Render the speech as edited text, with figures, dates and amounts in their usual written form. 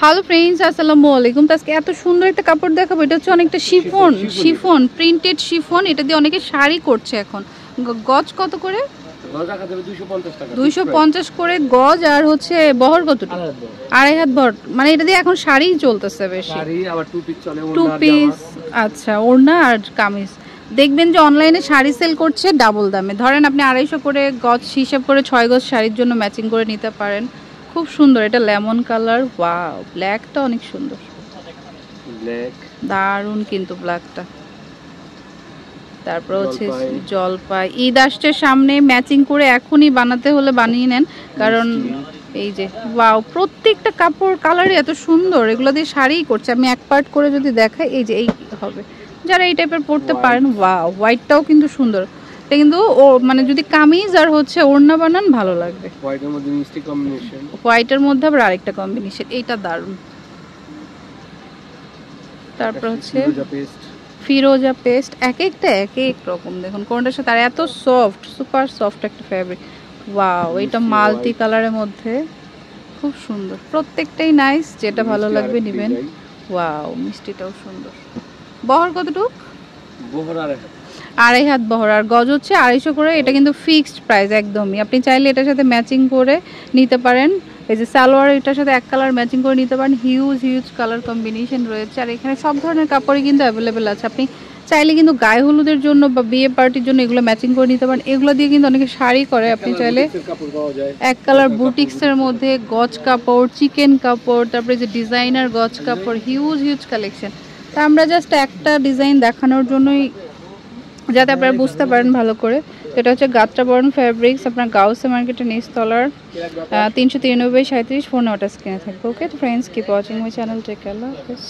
Hello friends, আসসালামু আলাইকুম। তো আজকে এত সুন্দর একটা কাপড় দেখাবো। এটা হচ্ছে অনেকটা শিফন প্রিন্টেড শিফন। এটা দিয়ে অনেকে শাড়ি করছে এখন। গজ কত করে? গজ রাখা যাবে 250 টাকা। 250 করে গজ। আর হচ্ছে বহর কতটুকু? আড়াই হাত বহর। মানে এটা দিয়ে এখন শাড়ি চলতেছে বেশি। শাড়ি আবার টু পিস চলে, টু পিস। আচ্ছা, ওড়না আর কামিজ। দেখবেন যে অনলাইনে শাড়ি সেল করছে ডাবল দামে। ধরেন আপনি 250 করে গজ হিসাব করে 6 গজ শাড়ির জন্য ম্যাচিং করে নিতে পারেন। খুব সুন্দর। এটা লেমন কালার। ওয়াও, ব্ল্যাকটা অনেক সুন্দর। ব্ল্যাক দারুন কিন্তু ব্ল্যাকটা। তারপর হচ্ছে জলপাই। ঈদ আসছে সামনে, ম্যাচিং করে এখনই বানাতে হলে বানিয়ে নেন। কারণ এই যে ওয়াও, প্রত্যেকটা কাপড় কালারই এত সুন্দর। এগুলো দিয়ে শাড়িই করছে। আমি এক পার্ট করে যদি দেখাই, এই যে এই হবে যারা এই টাইপের পরতে পারেন। ওয়াও, হোয়াইটটাও কিন্তু সুন্দর। এটা কিন্তু ও মানে যদি কামিজ আর হচ্ছে ওড়না বানান ভালো লাগবে। হোয়াইটের মধ্যে মিষ্টি কম্বিনেশন, হোয়াইটের মধ্যে আবার আরেকটা কম্বিনেশন। এইটা দারুন। তারপর হচ্ছে ফিরোজা পেস্ট। এক একটা এক এক রকম। দেখুন কোনটার সাথে। আর এত সফট, সুপার সফট একটা ফ্যাব্রিক। ওয়াও, এটা মাল্টি কালারের মধ্যে খুব সুন্দর। প্রত্যেকটাই নাইস, যেটা ভালো লাগবে নেবেন। ওয়াও, মিষ্টিটাও সুন্দর। বহর কতটুকু? বহর আড়াই হাত বহর। আর গজ হচ্ছে 250 করে। এটা কিন্তু ফিক্সড প্রাইস একদমই। আপনি চাইলে এটার সাথে ম্যাচিং করে নিতে পারেন। এই যে সালোয়ার, এটার সাথে এক কালার ম্যাচিং করে নিতে পারেন। হিউজ কালার কম্বিনেশন রয়েছে। আর এখানে সব ধরনের কাপড়ই কিন্তু অ্যাভেলেবেল আছে। আপনি চাইলে কিন্তু গায়ে হলুদের জন্য বা বিয়ে পার্টির জন্য এগুলো ম্যাচিং করে নিতে পারেন। এগুলো দিয়ে কিন্তু অনেকে শাড়ি করে। আপনি চাইলে এক কালার বুটিক্সের মধ্যে গজ কাপড়, চিকেন কাপড়, তারপরে যে ডিজাইনার গজ কাপড়, হিউজ কালেকশন। তা আমরা জাস্ট একটা ডিজাইন দেখানোর জন্যই, যাতে আপনারা বুঝতে পারেন ভালো করে। এটা হচ্ছে গাত্রাবরণ ফ্যাব্রিক্স। আপনার গাউসে মার্কেটের নিচতলার 393 37 ফোন অর্ডার স্ক্রিনে থাকবে। ওকে তো friends, keep watching my channel. Take care. আল্লাহ হাফেজ।